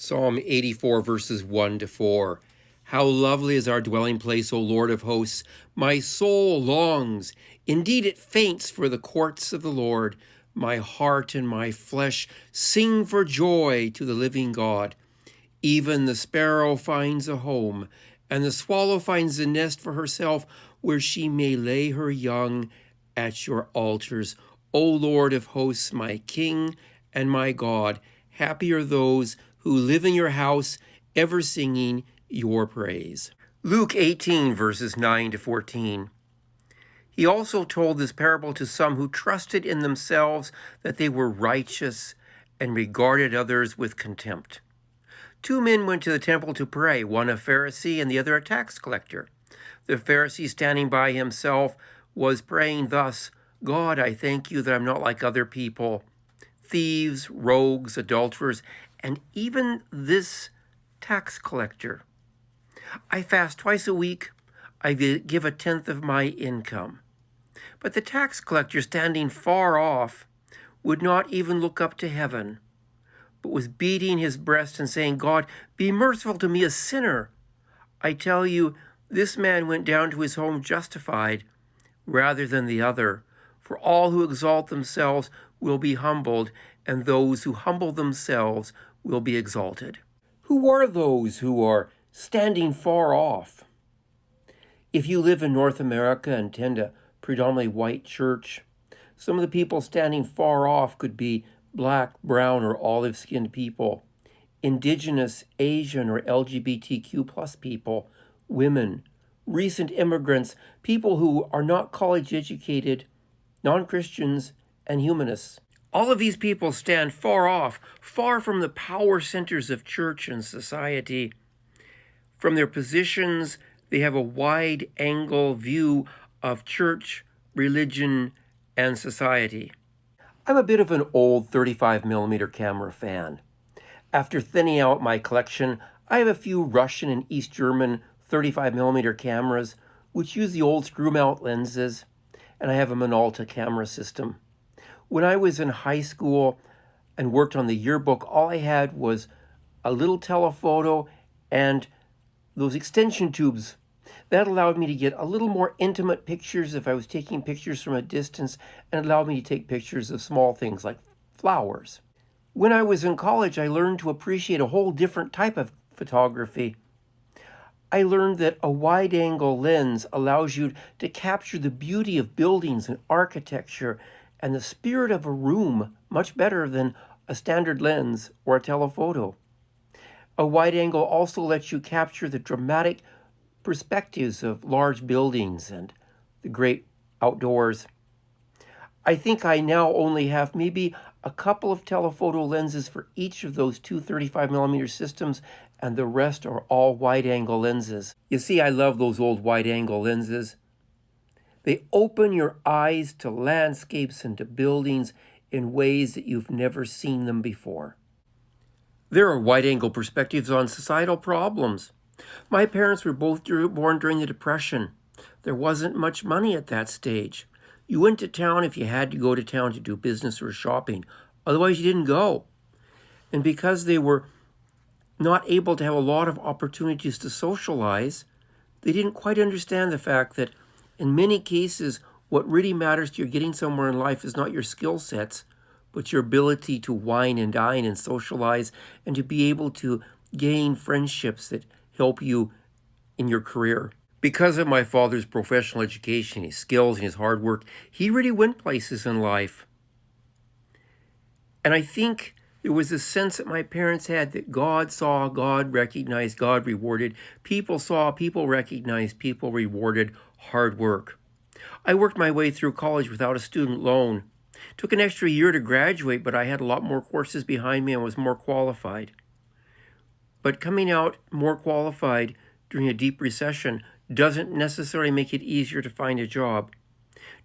Psalm 84, verses 1 to 4. How lovely is our dwelling place, O Lord of hosts! My soul longs, indeed it faints for the courts of the Lord. My heart and my flesh sing for joy to the living God. Even the sparrow finds a home, and the swallow finds a nest for herself, where she may lay her young at your altars. O Lord of hosts, my King and my God, happy are those who live in your house, ever singing your praise. Luke 18, verses 9 to 14. He also told this parable to some who trusted in themselves that they were righteous and regarded others with contempt. 2 men went to the temple to pray, one a Pharisee and the other a tax collector. The Pharisee, standing by himself, was praying thus, God, I thank you that I'm not like other people, thieves, rogues, adulterers, and even this tax collector. I fast twice a week. I give 1/10 of my income. But the tax collector, standing far off, would not even look up to heaven, but was beating his breast and saying, God, be merciful to me, a sinner. I tell you, this man went down to his home justified rather than the other. For all who exalt themselves will be humbled, and those who humble themselves will be exalted. Who are those who are standing far off? If you live in North America and attend a predominantly white church, some of the people standing far off could be black, brown, or olive-skinned people, indigenous, Asian, or LGBTQ plus people, women, recent immigrants, people who are not college-educated, non-Christians, and humanists. All of these people stand far off, far from the power centers of church and society. From their positions, they have a wide-angle view of church, religion, and society. I'm a bit of an old 35mm camera fan. After thinning out my collection, I have a few Russian and East German 35mm cameras, which use the old screw-mount lenses, and I have a Minolta camera system. When I was in high school and worked on the yearbook, all I had was a little telephoto and those extension tubes. That allowed me to get a little more intimate pictures if I was taking pictures from a distance, and allowed me to take pictures of small things like flowers. When I was in college, I learned to appreciate a whole different type of photography. I learned that a wide-angle lens allows you to capture the beauty of buildings and architecture and the spirit of a room much better than a standard lens or a telephoto. A wide angle also lets you capture the dramatic perspectives of large buildings and the great outdoors. I think I now only have maybe a couple of telephoto lenses for each of those two 35mm systems, and the rest are all wide-angle lenses. You see, I love those old wide-angle lenses. They open your eyes to landscapes and to buildings in ways that you've never seen them before. There are wide-angle perspectives on societal problems. My parents were both born during the Depression. There wasn't much money at that stage. You went to town if you had to go to town to do business or shopping. Otherwise, you didn't go. And because they were not able to have a lot of opportunities to socialize, they didn't quite understand the fact that in many cases, what really matters to your getting somewhere in life is not your skill sets, but your ability to wine and dine and socialize and to be able to gain friendships that help you in your career. Because of my father's professional education, his skills, and his hard work, he really went places in life. And I think there was a sense that my parents had that God saw, God recognized, God rewarded. People saw, people recognized, people rewarded hard work. I worked my way through college without a student loan. Took an extra year to graduate, but I had a lot more courses behind me and was more qualified. But coming out more qualified during a deep recession doesn't necessarily make it easier to find a job.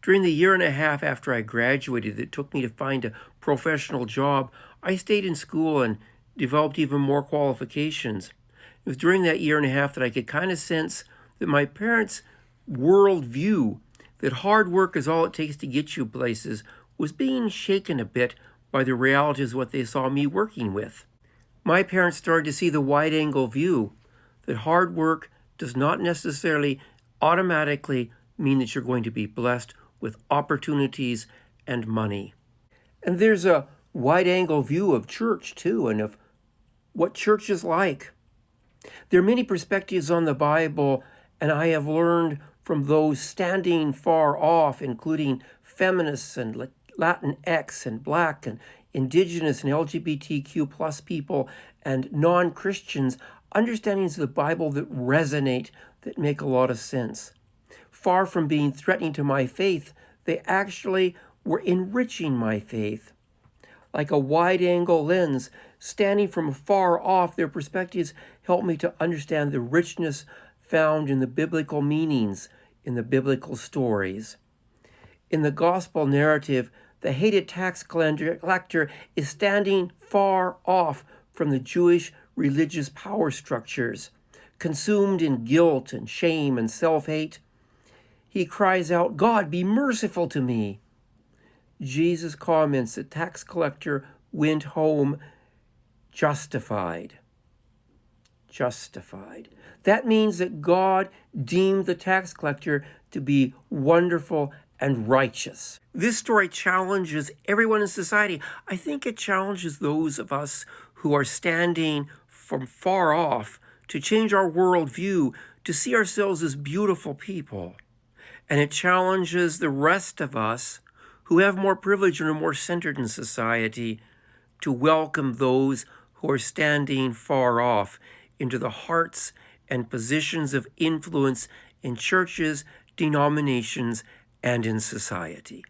During the year and a half after I graduated it took me to find a professional job, I stayed in school and developed even more qualifications. It was during that year and a half that I could kind of sense that my parents' worldview, that hard work is all it takes to get you places, was being shaken a bit by the realities of what they saw me working with. My parents started to see the wide-angle view that hard work does not necessarily automatically mean that you're going to be blessed with opportunities and money. And there's a wide-angle view of church, too, and of what church is like. There are many perspectives on the Bible, and I have learned from those standing far off, including feminists and Latinx and Black and Indigenous and LGBTQ plus people and non-Christians, understandings of the Bible that resonate, that make a lot of sense. Far from being threatening to my faith, they actually were enriching my faith. Like a wide-angle lens, standing from far off, their perspectives help me to understand the richness found in the biblical meanings, in the biblical stories. In the gospel narrative, the hated tax collector is standing far off from the Jewish religious power structures. Consumed in guilt and shame and self-hate, he cries out, "God, be merciful to me." Jesus comments the tax collector went home justified. Justified. That means that God deemed the tax collector to be wonderful and righteous. This story challenges everyone in society. I think it challenges those of us who are standing from far off to change our worldview, to see ourselves as beautiful people. And it challenges the rest of us who have more privilege and are more centered in society to welcome those who are standing far off into the hearts and positions of influence in churches, denominations, and in society.